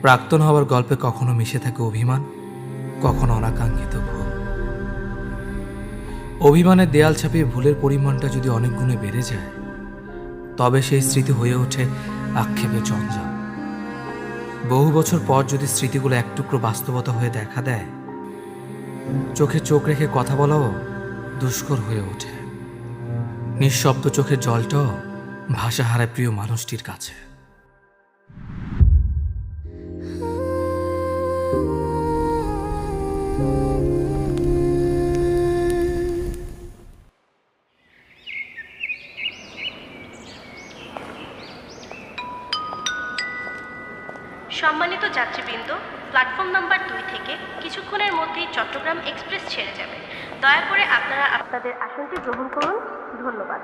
প্রাক্তন হওয়ার গল্পে কখনো মিশে থাকে অভিমান, কখনো অনাকাঙ্ক্ষিত ভুল। অভিমানের দেয়াল ছাপিয়ে ভুলের পরিমাণটা যদি অনেক গুণে বেড়ে যায়, তবে সেই স্মৃতি হয়ে ওঠে আক্ষেপের জঞ্জাল। বহু বছর পর যদি স্মৃতিগুলো এক টুকরো বাস্তবতা হয়ে দেখা দেয়, চোখে চোখ রেখে কথা বলাও দুষ্কর হয়ে ওঠে। নিঃশব্দ চোখের জলটাও ভাষা হারায় প্রিয় মানুষটির কাছে। সম্মানিত যাত্রীবৃন্দ, প্ল্যাটফর্ম নাম্বার 2 থেকে কিছুক্ষণের মধ্যেই চট্টগ্রাম এক্সপ্রেস ছেড়ে যাবে। দয়া করে আপনারা আপনাদের আসনটি গ্রহণ করুন। ধন্যবাদ।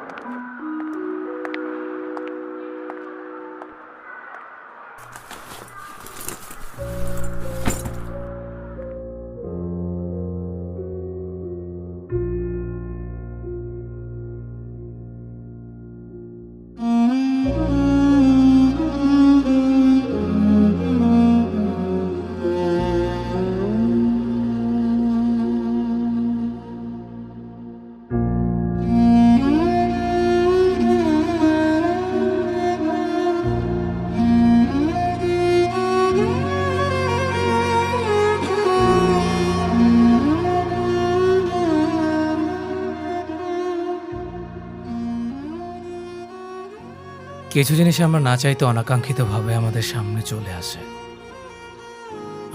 কিছু জিনিস আমরা না চাইতে অনাকাঙ্ক্ষিতভাবে আমাদের সামনে চলে আসে।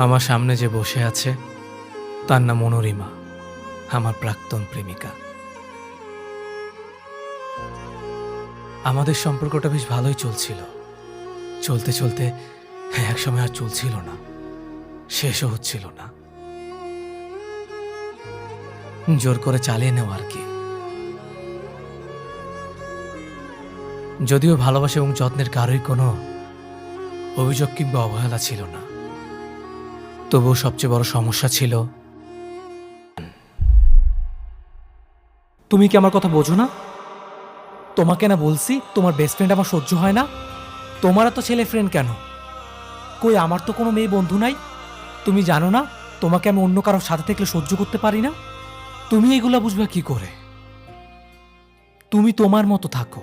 আমার সামনে যে বসে আছে তার নাম মনোরিমা, আমার প্রাক্তন প্রেমিকা। আমাদের সম্পর্কটা বেশ ভালোই চলছিল। চলতে চলতে একসময় আর চলছিল না, শেষও হচ্ছিল না। জোর করে চালিয়ে নেওয়া আর কি। যদিও ভালোবাসা এবং যত্নের কারোই কোনো অভিযোগ কিংবা অবহেলা ছিল না, তবুও সবচেয়ে বড় সমস্যা ছিল। তুমি কি আমার কথা বোঝো না? তোমাকে না বলছি তোমার বেস্ট ফ্রেন্ড আমার সহ্য হয় না। তোমার তো ছেলে ফ্রেন্ড কেন? কই আমার তো কোনো মেয়ে বন্ধু নাই। তুমি জানো না তোমাকে আমি অন্য কারোর সাথে থাকলে সহ্য করতে পারি না? তুমি এগুলা বুঝবে কি করে? তুমি তোমার মতো থাকো,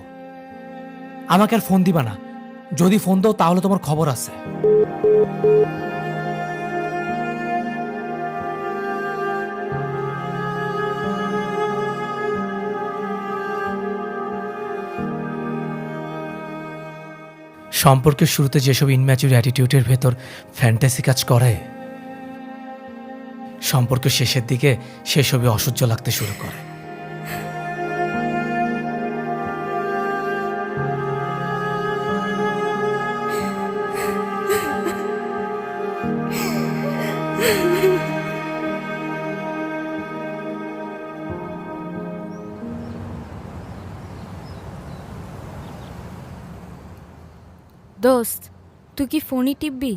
আমাকে আর ফোন দিবা না। যদি ফোন দাও তাহলে তোমার খবর আছে। সম্পর্কের শুরুতে যেসব ইনম্যাচুর অ্যাটিটিউডের ভেতর ফ্যান্টাসি কাজ করে, সম্পর্কের শেষের দিকে সেসবই অসহ্য লাগতে শুরু করে। দোস্ত, তুই কি ফোনই টিপবি?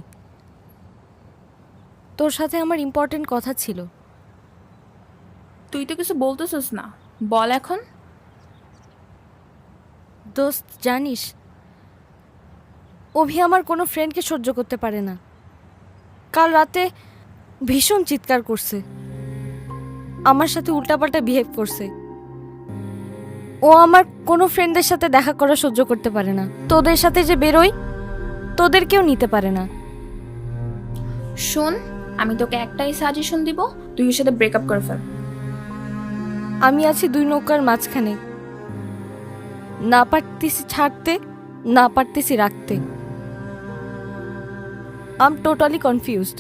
তোর সাথে আমার ইম্পর্টেন্ট কথা ছিল। তুই তো কিছু বলতেছিস না, বল এখন। দোস্ত জানিস, অভি আমার কোনো ফ্রেন্ডকে সহ্য করতে পারে না। কাল রাতে ভীষণ চিৎকার করছে, আমার সাথে উল্টাপাল্টা বিহেভ করছে। ও আমার কোনো ফ্রেন্ডদের সাথে দেখা করা সহ্য করতে পারে না। তোদের সাথে যে বেরোই, তোদেরকেও নিতে পারে না। শোন, আমি তোকে একটাই সাজেশন দিব, তুই ওর সাথে ব্রেকআপ করে ফেল। আমি আছি দুই নৌকার মাঝখানে, না পারতেছি ছাড়তে, না পারতেছি রাখতে। I am totally confused.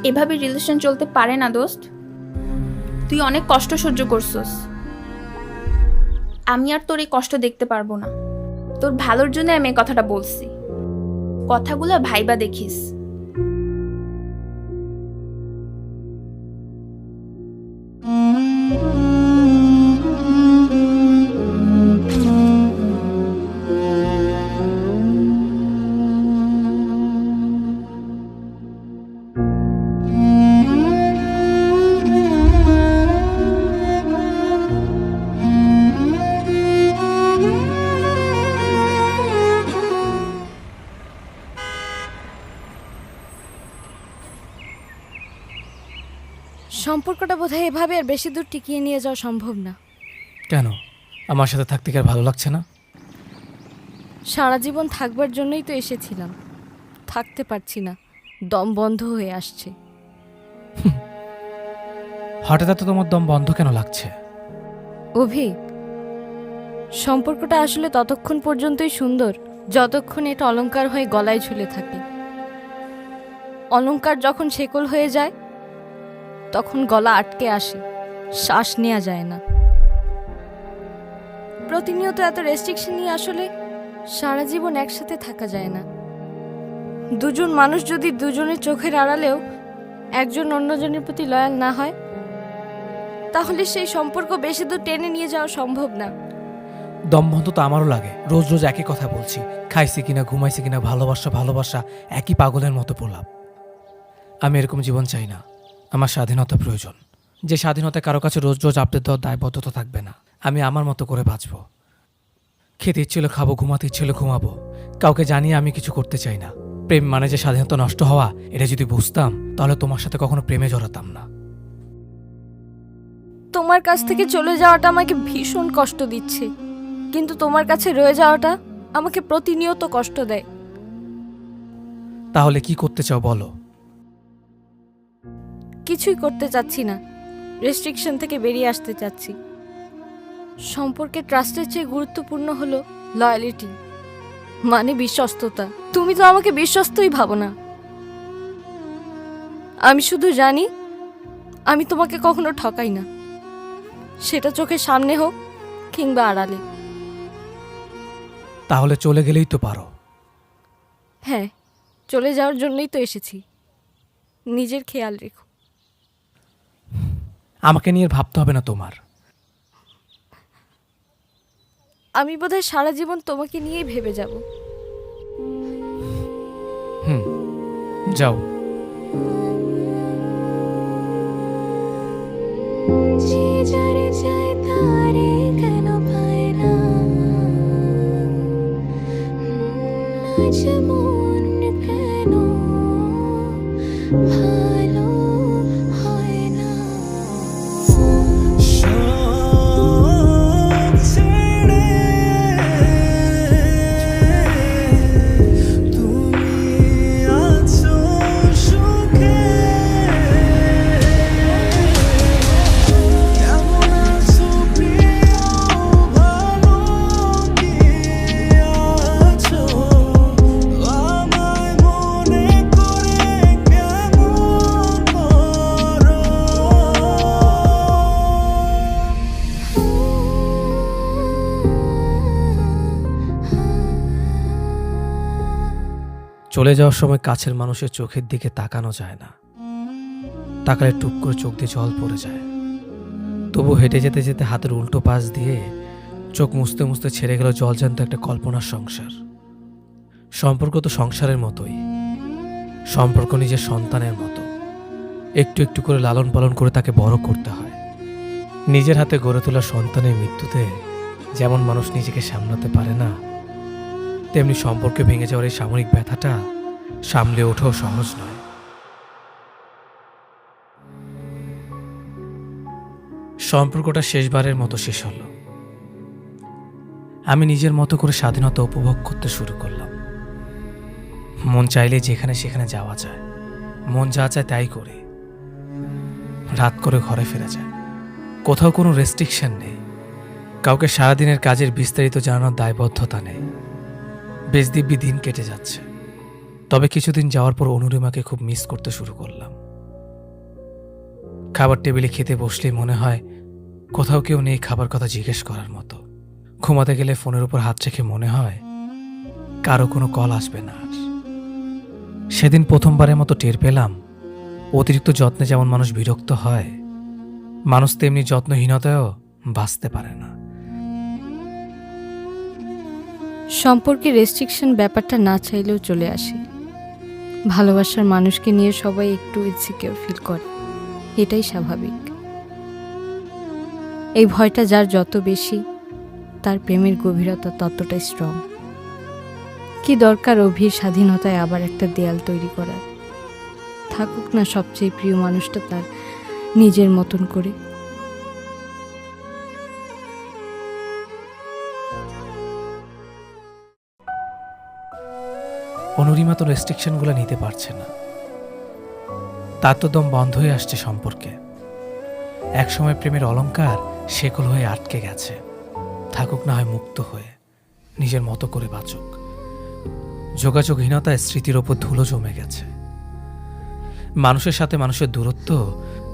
এভাবে রিলেশন চলতে পারে না দোস্ত। তুই অনেক কষ্ট সহ্য করছস, আমি আর তোর এই কষ্ট দেখতে পারবো না। তোর ভালোর জন্য আমি এই কথাটা বলছি, কথাগুলো ভাইবা দেখিস। সম্পর্কটা বোধহয় এভাবে আর বেশি দূর টিকিয়ে নিয়ে যাওয়া সম্ভব না। কেন, আমার সাথে থাকতে কি আর ভালো লাগছে না? সারা জীবন থাকবার জন্যই তো এসেছিলাম, থাকতে পারছি না, দম বন্ধ হয়ে আসছে। হঠাৎ এত তোমার দম বন্ধ কেন লাগছে? অভি, সম্পর্কটা আসলে ততক্ষণ পর্যন্তই সুন্দর যতক্ষণ এটা অলংকার হয়ে গলায় ঝুলে থাকে। অলংকার যখন শেকল হয়ে যায় তখন গলা আটকে আসে, শ্বাস নেওয়া যায় না। প্রতিনিয়ত এত রেস্ট্রিকশন নিয়ে আসলে সারা জীবন একসাথে থাকা যায় না। দুজন মানুষ যদি দুজনের চোখের আড়ালেও একজন অন্যজনের প্রতি লয়াল না হয়, তাহলে সেই সম্পর্ক বেশি দূর টেনে নিয়ে যাওয়া সম্ভব না। দম বন্ধ তো আমারও লাগে। রোজ রোজ একই কথা বলছি, খাইছি কিনা, ঘুমাইছি কিনা, ভালোবাসা ভালোবাসা, একই পাগলের মতো প্রলাপ। আমি এরকম জীবন চাই না। আমার স্বাধীনতা প্রয়োজন। যে স্বাধীনতা কারো কাছে রোজ রোজ আপডেট দেওয়ার দায়বদ্ধতা থাকবে না। আমি আমার মতো করে বাঁচব। খেতে ইচ্ছিল খাবো, ঘুমাতে ইচ্ছিল ঘুমাবো। কাউকে জানিয়ে আমি কিছু করতে চাই না। প্রেম মানে যে স্বাধীনতা নষ্ট হওয়া, এটা যদি বুঝতাম তাহলে তোমার সাথে কখনো প্রেমে জড়াতাম না। তোমার কাছ থেকে চলে যাওয়াটা আমাকে ভীষণ কষ্ট দিচ্ছে, কিন্তু তোমার কাছে রয়ে যাওয়াটা আমাকে প্রতিনিয়ত কষ্ট দেয়। তাহলে কি করতে চাও বলো? কিছুই করতে চাচ্ছি না, রেস্ট্রিকশন থেকে বেরিয়ে আসতে চাচ্ছি। সম্পর্কে ট্রাস্টের চেয়ে গুরুত্বপূর্ণ হলো লয়ালিটি, মানে বিশ্বস্ততা। তুমি তো আমাকে বিশ্বস্তই ভাবো না। আমি শুধু জানি আমি তোমাকে কখনো ঠকাই না, সেটা চোখের সামনে হোক কিংবা আড়ালে। তাহলে চলে গেলেই তো পারো। হ্যাঁ, চলে যাওয়ার জন্যই তো এসেছি। নিজের খেয়াল রেখো। আমাকে নিয়ে আর ভাবতে হবে না তোমার। আমি বোধহয় সারা জীবন তোমাকে নিয়েই ভেবে যাব। যাও। যে যারে যায় তারে কেন পায় না, আজ মন কেন ভালো হয় না। সব ছেড়ে তুমি আছো সুখে, কেমন আছো প্রিয়, ভালো কি আছো, আমায় মনে করে কেমন করো। চলে যাওয়ার সময় কাছের মানুষের চোখের দিকে তাকানো যায় না। তাকালে টুপ করে চোখ দিয়ে জল পড়ে যায়। তবু হেঁটে যেতে যেতে হাতের উল্টো পাশ দিয়ে চোখ মুছতে মুছতে ছেড়ে গেল জলজ্যান্ত একটা কল্পনার সংসার। সম্পর্ক তো সংসারের মতোই। সম্পর্ক নিজের সন্তানের মতো। একটু একটু করে লালন পালন করে তাকে বড় করতে হয়। নিজের হাতে গড়ে তোলা সন্তানের মৃত্যুতে যেমন মানুষ নিজেকে সামলাতে পারে না, তেমনি সম্পর্কে ভেঙে যাওয়ার এই সাময়িক ব্যথাটা সামলে ওঠাও সহজ নয়। সম্পর্কটা শেষবারের মতো শেষ হলো। আমি নিজের মতো করে স্বাধীনতা উপভোগ করতে শুরু করলাম। মন চাইলে যেখানে সেখানে যাওয়া যায়, মন যা চায় তাই করে। রাত করে ঘরে ফেরা যায়, কোথাও কোনো রেস্ট্রিকশন নেই। কাউকে সারাদিনের কাজের বিস্তারিত জানানোর দায়বদ্ধতা নেই। বেশ দিব্যি দিন কেটে যাচ্ছে। তবে কিছুদিন যাওয়ার পর অনুরিমাকে খুব মিস করতে শুরু করলাম। খাবার টেবিলে খেতে বসলেই মনে হয় কোথাও কেউ নেই খাবার কথা জিজ্ঞেস করার মতো। ঘুমাতে গেলে ফোনের উপর হাত রেখে মনে হয় কারো কোনো কল আসবে না আর। সেদিন প্রথমবারের মতো টের পেলাম অতিরিক্ত যত্নে যেমন মানুষ বিরক্ত হয়, মানুষ তেমনি যত্নহীনতায়ও বাঁচতে পারে না। সম্পর্কে রেস্ট্রিকশন ব্যাপারটা না চাইলেও চলে আসে। ভালোবাসার মানুষকে নিয়ে সবাই একটু ইনসিকিউর ফিল করে, এটাই স্বাভাবিক। এই ভয়টা যার যত বেশি, তার প্রেমের গভীরতা ততটাই স্ট্রং। কি দরকার অভির স্বাধীনতায় আবার একটা দেয়াল তৈরি করার? থাকুক না সবচেয়ে প্রিয় মানুষটা তার নিজের মতন করে। অনুরিমা তো রেস্ট্রিকশনগুলো নিতে পারছে না, তার তো দম বন্ধ হয়ে আসছে সম্পর্কে। একসময় প্রেমের অলংকার শেকল হয়ে আটকে গেছে, থাকুক না হয় মুক্ত হয়ে, নিজের মতো করে বাঁচুক। যোগাযোগহীনতায় স্মৃতির ওপর ধুলো জমে গেছে। মানুষের সাথে মানুষের দূরত্ব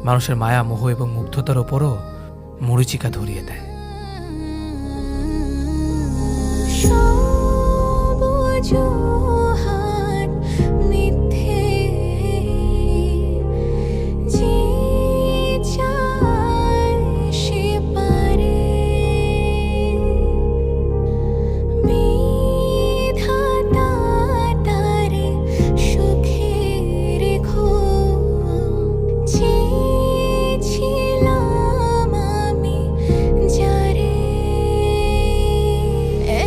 মানুষের মায়া, মোহ এবং মুগ্ধতার ওপরও মরীচিকা ধরিয়ে দেয়। সবুজ হাত মিথ্যে, যে চায় সে পারে, বিধাতা তারে সুখে রেখো, চেয়েছিলাম আমি যারে,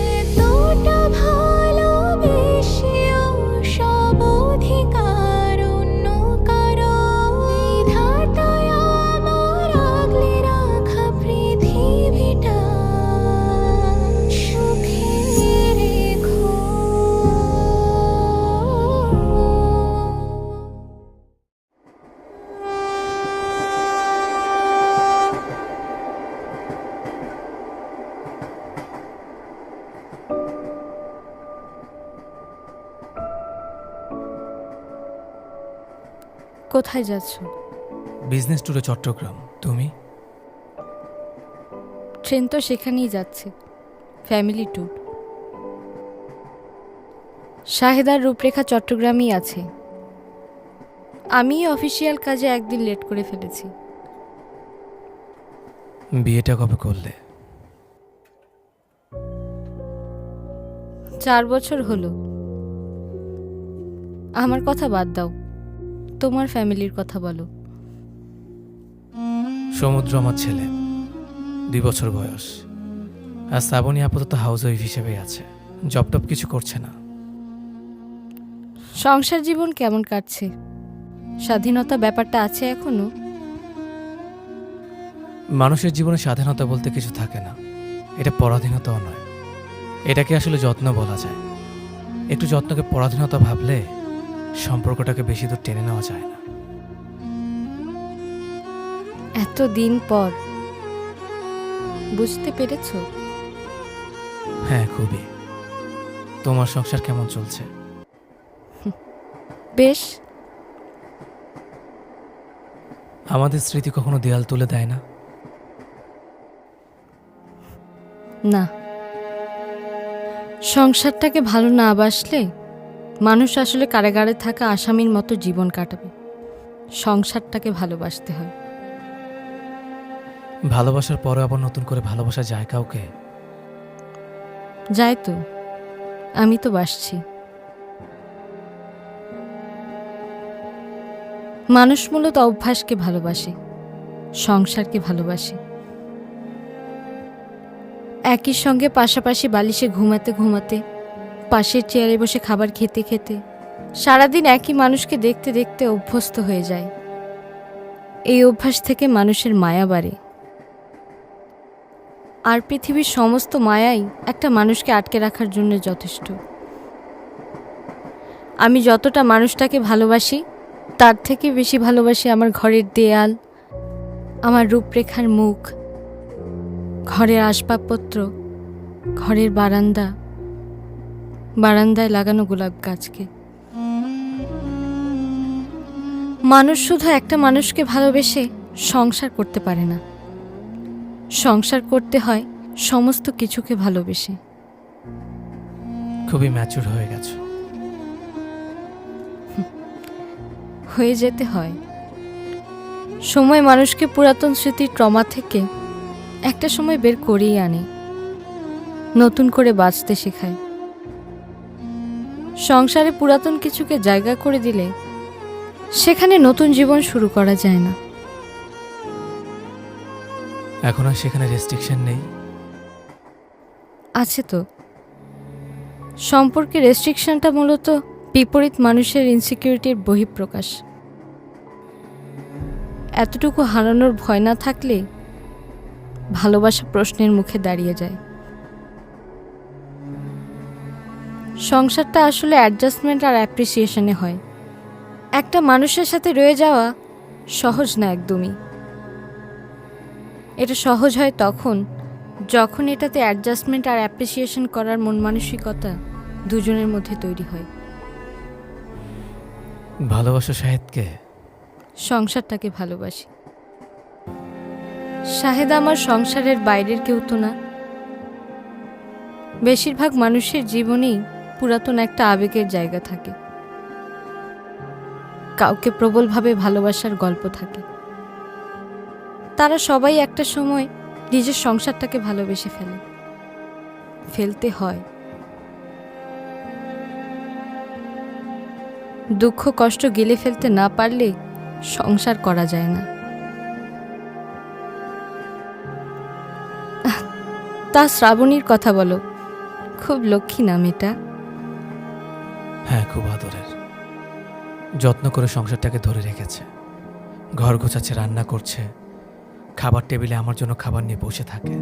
এতটা ভালোবেসেও সব অধিকার অন্য কারো, বিধাতায় আমার আগলে রাখা পৃথিবীটা সুখে রেখো। কোথায় যাচ্ছ? বিজনেস ট্যুরে চট্টগ্রাম। তুমি? ট্রেন তো সেখানেই যাচ্ছে, ফ্যামিলি ট্যুর। শাহেদার রূপরেখা চট্টগ্রামেই আছে। আমি অফিসিয়াল কাজে একদিন লেট করে ফেলেছি। বিয়েটা কবে করলে? 4 বছর হলো। আমার কথা বাদ দাও, তোমার ফ্যামিলির কথা বলো। সমুদ্র আমার ছেলে, 2 বছর বয়স। আর শ্রাবণী আপাতত হাউস ওয়াইফ হিসেবে আছে, জব টপ কিছু করছে না। সংসার জীবন কেমন কাটছে? স্বাধীনতা ব্যাপারটা আছে এখনো? মানুষের জীবনে স্বাধীনতা বলতে কিছু থাকে না, এটা পরাধীনতাও নয়, এটাকে আসলে যত্ন বলা যায়। একটু যত্নকে পরাধীনতা ভাবলে সম্পর্কটাকে বেশি দূর টেনে নেওয়া যায় না। এত দিন পর বুঝতে পেরেছো? হ্যাঁ, খুবই। তোমার সংসার কেমন চলছে? বেশ। আমাদের স্মৃতি কখনো দেয়াল তুলে দেয় না? না, সংসারটাকে ভালো না বাসলে মানুষ আসলে কারাগারে থাকা আসামির মতো জীবন কাটাবে। সংসারটাকে ভালোবাসতে হয়। ভালোবাসার পরে আবার নতুন করে ভালোবাসা যায় কাউকে? যায় তো, আমি তো বাসছি। মানুষ মূলত অভ্যাসকে ভালোবাসে, সংসারকে ভালোবাসে। একই সঙ্গে পাশাপাশি বালিশে ঘুমাতে ঘুমাতে, পাশের চেয়ারে বসে খাবার খেতে খেতে সারাদিন একই মানুষকে দেখতে দেখতে অভ্যস্ত হয়ে যায়। এই অভ্যাস থেকে মানুষের মায়া বাড়ে। আর পৃথিবীর সমস্ত মায়াই একটা মানুষকে আটকে রাখার জন্য যথেষ্ট। আমি যতটা মানুষটাকে ভালোবাসি তার থেকে বেশি ভালোবাসি আমার ঘরের দেয়াল, আমার রূপরেখার মুখ, ঘরের আসবাবপত্র, ঘরের বারান্দা, বারান্দায় লাগানো গোলাপ গাছকে। মানুষ শুধু একটা মানুষকে ভালোবেসে সংসার করতে পারে না, সংসার করতে হয় সমস্ত কিছুকে ভালোবেসে। খুবই ম্যাচুর হয়ে গেছো। হয়ে যেতে হয়। সময় মানুষকে পুরাতন স্মৃতির ট্রমা থেকে একটা সময় বের করেই আনে, নতুন করে বাঁচতে শেখায়। সংসারে পুরাতন কিছুকে জায়গা করে দিলে সেখানে নতুন জীবন শুরু করা যায় না। এখন আর সেখানে রেস্ট্রিকশন নেই? আছে তো। সম্পর্কে রেস্ট্রিকশনটা মূলত বিপরীত মানুষের ইনসিকিউরিটির বহিঃপ্রকাশ। এতটুকু হারানোর ভয় না থাকলে ভালোবাসা প্রশ্নের মুখে দাঁড়িয়ে যায়। সংসারটা আসলে অ্যাডজাস্টমেন্ট আর অ্যাপ্রিসিয়েশনে হয়। একটা মানুষের সাথে রয়ে যাওয়া সহজ না একদমই। এটা সহজ হয় যখন এটাতে অ্যাডজাস্টমেন্ট আর অ্যাপ্রিসিয়েশন করার মন মানসিকতা দুজনের মধ্যে তৈরি হয়। ভালোবাসো শাহেদকে? সংসারটাকে ভালোবাসি। শাহেদ আমার সংসারের বাইরের কেউ তো না। বেশিরভাগ মানুষের জীবনেই পুরাতন একটা আবেগের জায়গা থাকে, কাউকে প্রবলভাবে ভালোবাসার গল্প থাকে। তারা সবাই একটা সময় নিজের সংসারটাকে ভালোবেসে ফেলতে হয়। দুঃখ কষ্ট গিলে ফেলতে না পারলে সংসার করা যায় না। তা শ্রাবণীর কথা বলো, খুব লক্ষ্মী না মেয়েটা? হ্যাঁ, খুব আদরের। যত্ন করে সংসারটাকে ধরে রেখেছে। ঘর গোছাচ্ছে, রান্না করছে, খাবার টেবিলে আমার জন্য খাবার নিয়ে বসে থাকে।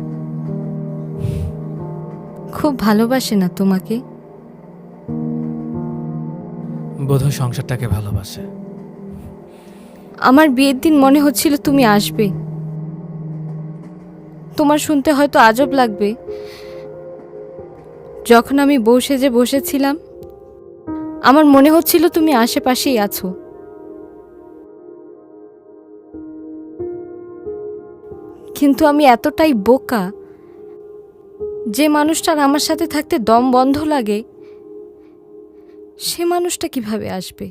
খুব ভালোবাসে না তোমাকে? বোধহয় সংসারটাকে ভালোবাসে। আমার বিয়ের দিন মনে হচ্ছিল তুমি আসবে। তোমার শুনতে হয়তো আজব লাগবে, যখন আমি বউ সেজে বসেছিলাম আমার মনে হচ্ছিল তুমি আশেপাশেই আছো। কিন্তু আমি এতটাই বোকা যে মানুষটার আমার সাথে থাকতে দম বন্ধ লাগে, সে মানুষটা কিভাবে আসবে?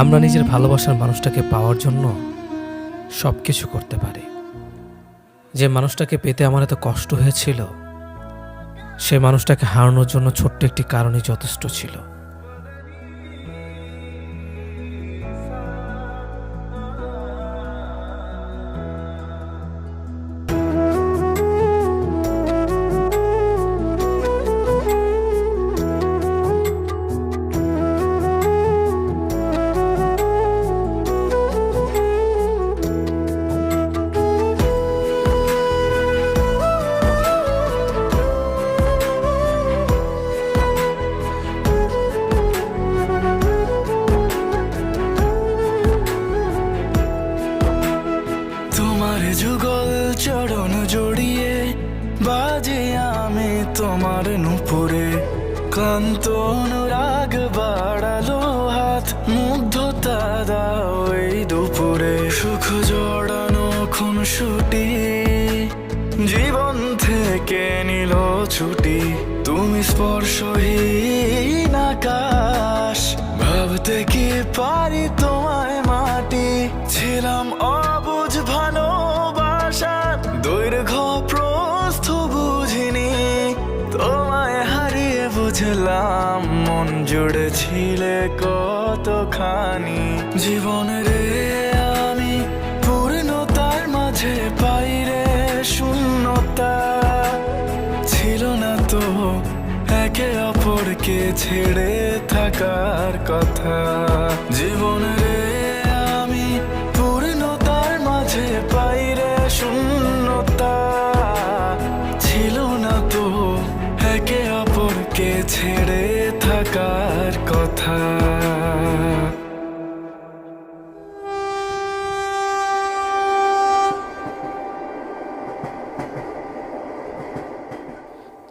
আমরা নিজের ভালোবাসার মানুষটাকে পাওয়ার জন্য সব কিছু করতে পারি। যে মানুষটাকে পেতে আমার এত কষ্ট হয়েছিল, সে মানুষটাকে হারানোর জন্য ছোট্ট একটি কারণই যথেষ্ট ছিল। তোমার যুগল চরণ জড়িয়ে বাজে আমি তোমার নুপুরে, ক্লান্ত অনুরাগ বাড়ালো হাত, মুগ্ধতা দাও এই দুপুরে। সুখ জড়ানো খুনসুটি জীবন থেকে নিল ছুটি, তুমি স্পর্শহীন আকাশ, ভাবতে কি পারি তোমায় মাটি। ছিলাম অবুঝ ভালোবাসার দৈর্ঘ্য প্রস্থ বুঝিনি, তোমায় হারিয়ে বুঝলাম মন জুড়ে ছিলে কতখানি। জীবন রে আমি পূর্ণতার মাঝে পাইরে শূন্যতা, ছিল না তো একে অপরকে ছেড়ে থাকার কথা। জীবন রে আমি পূর্ণতার মাঝে পাইরে শূন্যতা, ছিল না তো একে অপরকে ছেড়ে থাকার কথা।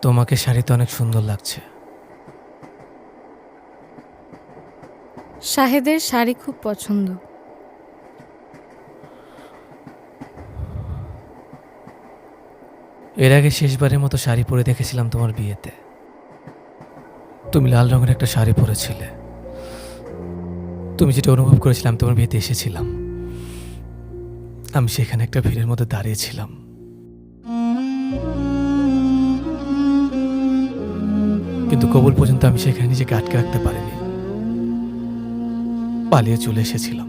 তোমাকে শাড়িতে অনেক সুন্দর লাগছে। শাহেদের শাড়ি খুব পছন্দ। এর আগে শেষবারের মতো শাড়ি পরে দেখেছিলাম তোমার বিয়েতে। তুমি লাল রঙের একটা শাড়ি পরেছিলে। তুমি যেটা অনুভব করেছিলাম তোমার বিয়েতে এসেছিলাম, আমি সেখানে একটা ভিড়ের মধ্যে দাঁড়িয়েছিলাম। কিন্তু কবুল পর্যন্ত আমি সেখানে নিজেকে আটকে রাখতে পারিনি, পালিয়ে চলে এসেছিলাম।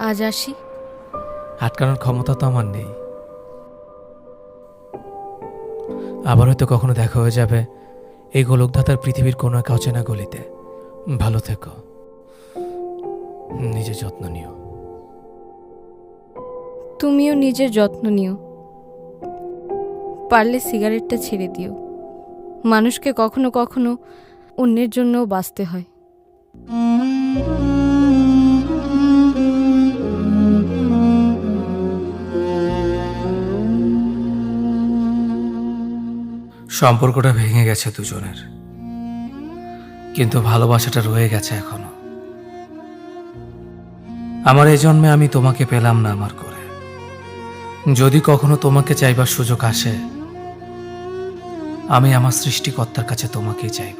আজ আসি। আটকানোর ক্ষমতা তো আমার নেই। আবার হয়তো কখনো দেখা হয়ে যাবে এই গোলকধাতার পৃথিবীর কোনো এক অচেনা গলিতে। ভালো থেকো, নিজের যত্ন নিও। তুমিও নিজের যত্ন নিও। পারলে সিগারেটটা ছেড়ে দিও। মানুষকে কখনো কখনো অন্যের জন্যও বাঁচতে হয়। সম্পর্কটা ভেঙে গেছে দুজনের, কিন্তু ভালোবাসাটা রয়ে গেছে এখনো। আমার এই জন্মে আমি তোমাকে পেলাম না আমার করে। যদি কখনো তোমাকে চাইবার সুযোগ আসে, আমি আমার সৃষ্টিকর্তার কাছে তোমাকেই চাইব।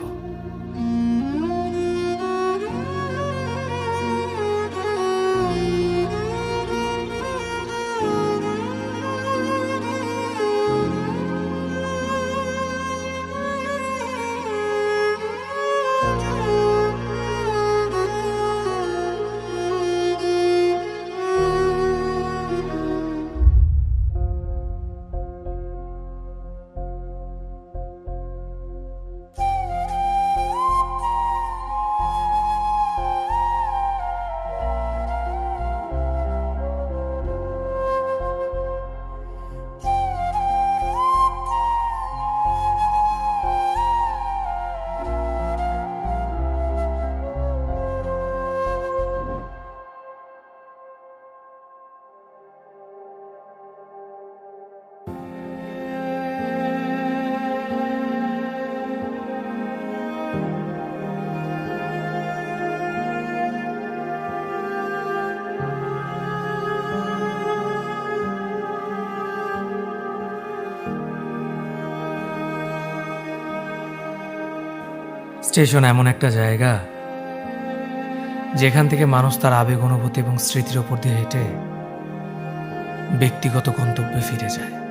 স্টেশন এমন একটা জায়গা যেখান থেকে মানুষ তার আবেগ অনুভূতি এবং স্মৃতির ওপর দিয়ে হেঁটে ব্যক্তিগত গন্তব্যে ফিরে যায়।